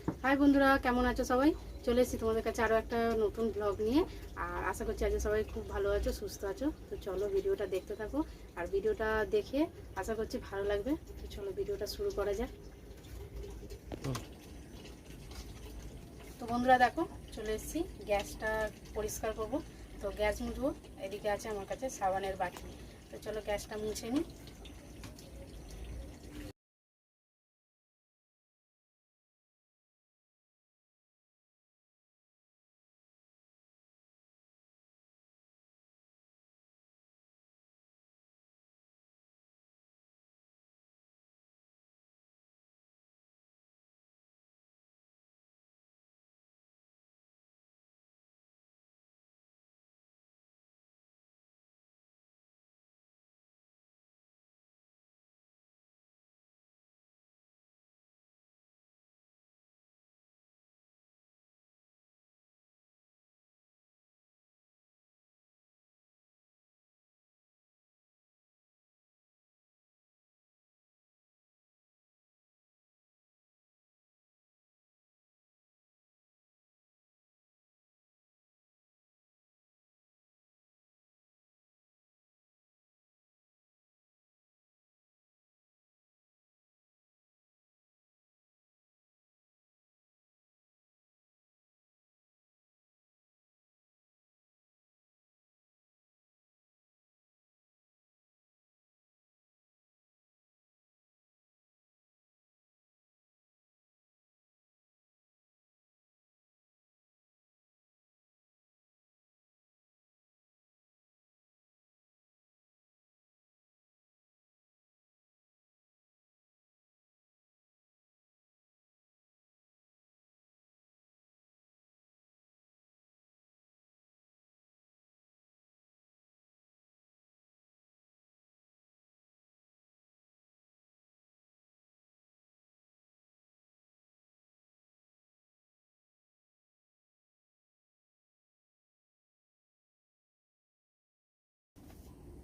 High বন্ধুরা, কেমন আছো সবাই? চলে এসেছি তোমাদের কাছে আরও একটা নতুন ব্লগ নিয়ে। আর আশা করছি আজ সবাই খুব ভালো আছো, সুস্থ আছো। তো চলো ভিডিওটা দেখতে থাকো, আর ভিডিওটা দেখে আশা করছি ভালো লাগবে। তো চলো ভিডিওটা শুরু করা যাক। তো বন্ধুরা দেখো, চলে এসেছি, গ্যাসটা পরিষ্কার করব। তো গ্যাস মুছবো। এদিকে আছে আমার কাছে সাবানের বাটি। তো চলো গ্যাসটা মুছে নিই।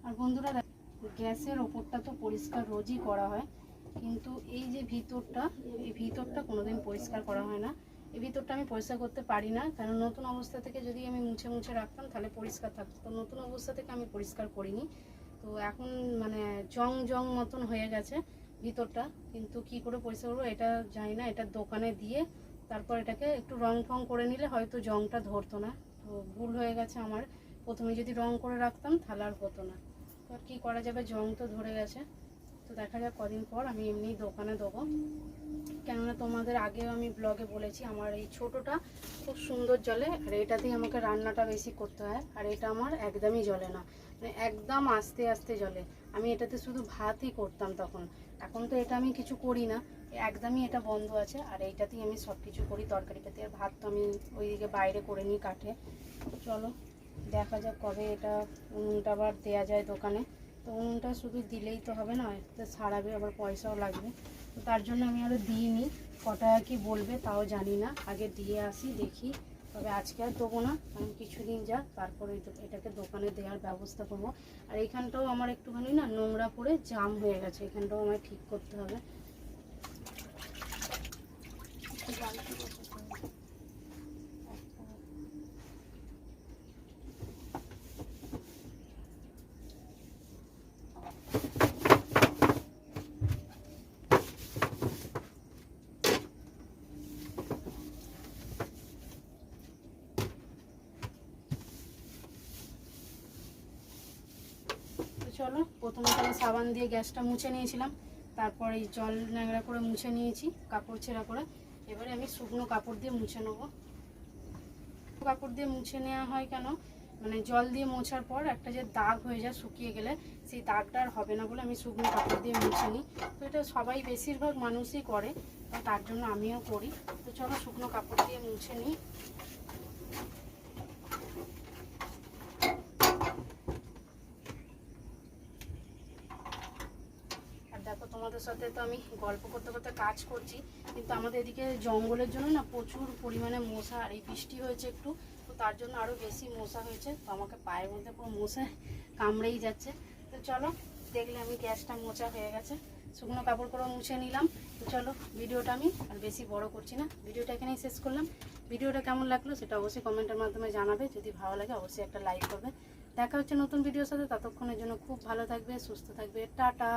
আর বন্ধুরা গ্যাসের ওপরটা তো পরিষ্কার রোজই করা হয়, কিন্তু এই যে ভিতরটা কোনোদিন পরিষ্কার করা হয় না। এই ভিতরটা আমি পরিষ্কার করতে পারি না, কারণ নতুন অবস্থা থেকে যদি আমি মুছে মুছে রাখতাম তাহলে পরিষ্কার থাকতো। তো নতুন অবস্থা থেকে আমি পরিষ্কার করিনি। তো এখন মানে জং জং মতন হয়ে গেছে ভিতরটা, কিন্তু কি করে পরিষ্কার করবো এটা জানি না। এটা দোকানে দিয়ে তারপর এটাকে একটু রং ফং করে নিলে হয়তো জংটা ধরতো না। তো ভুল হয়ে গেছে আমার, প্রথমে যদি রং করে রাখতাম তাহলে আর হতো না। তো আর কী করা যাবে, জং তো ধরে গেছে। তো দেখা যাক কদিন পর আমি এমনি দোকানে দেবো। কেননা তোমাদের আগেও আমি ব্লগে বলেছি আমার এই ছোটোটা খুব সুন্দর জ্বলে, আর এটাতেই আমাকে রান্নাটা বেশি করতে হয়। আর এটা আমার একদমই জ্বলে না, মানে একদম আস্তে আস্তে জ্বলে। আমি এটাতে শুধু ভাতই করতাম তখন। এখন তো এটা আমি কিছু করি না, একদমই এটা বন্ধ আছে। আর এইটাতেই আমি সব কিছু করি, তরকারি পাতি। আর ভাত তো আমি ওইদিকে বাইরে করে নিই কাঠে। চলো দেখা যাক কবে এটা উনুনটা আবার দেওয়া যায় দোকানে। তো উনুনটা শুধু দিলেই তো হবে না, এটা সারাবে, আবার পয়সাও লাগবে। তো তার জন্য আমি আরও দিইনি। কটা কি বলবে তাও জানি না, আগে দিয়ে আসি দেখি। তবে আজকে আর দেবো না, কারণ কিছুদিন যাক, তারপরে এটাকে দোকানে দেওয়ার ব্যবস্থা করবো। আর এইখানটাও আমার একটুখানি না নোংরা পড়ে জাম হয়ে গেছে, এখানটাও আমায় ঠিক করতে হবে। চলো প্রথমে আমি সাবান দিয়ে গ্যাসটা মুছে নিয়েছিলাম, তারপর এই জল ন্যাংরা করে মুছে নিয়েছি কাপড় ছেঁড়া করে। এবারে আমি শুকনো কাপড় দিয়ে মুছে নেবো। কাপড় দিয়ে মুছে নেওয়া হয় কেন, মানে জল দিয়ে মোছার পর একটা যে দাগ হয়ে যায় শুকিয়ে গেলে, সেই দাগটা আর হবে না বলে আমি শুকনো কাপড় দিয়ে মুছে নিই। তো এটা সবাই বেশিরভাগ মানুষই করে, তো তার জন্য আমিও করি। তো চলো শুকনো কাপড় দিয়ে মুছে নিই। দেখো তোমাদের সাথে তো আমি গল্প করতে করতে কাজ করছি, কিন্তু আমাদের এদিকে জঙ্গলের জন্য না প্রচুর পরিমাণে মশা। আর এই বৃষ্টি হয়েছে একটু, তো তার জন্য আরও বেশি মশা হয়েছে। তো আমাকে পায়ের মধ্যে পুরো মশা কামড়েই যাচ্ছে। তো চলো, দেখলে আমি গ্যাসটা মোছা হয়ে গেছে। শুকনো কাপড় করে মুছে নিলাম। তো চলো ভিডিওটা আমি আর বেশি বড় করছি না, ভিডিওটা এখানেই শেষ করলাম। ভিডিওটা কেমন লাগলো সেটা অবশ্যই কমেন্টের মাধ্যমে জানাবে, যদি ভালো লাগে অবশ্যই একটা লাইক করবে। দেখা হচ্ছে নতুন ভিডিওর সাথে, ততক্ষণের জন্য খুব ভালো থাকবে, সুস্থ থাকবে, টাটা।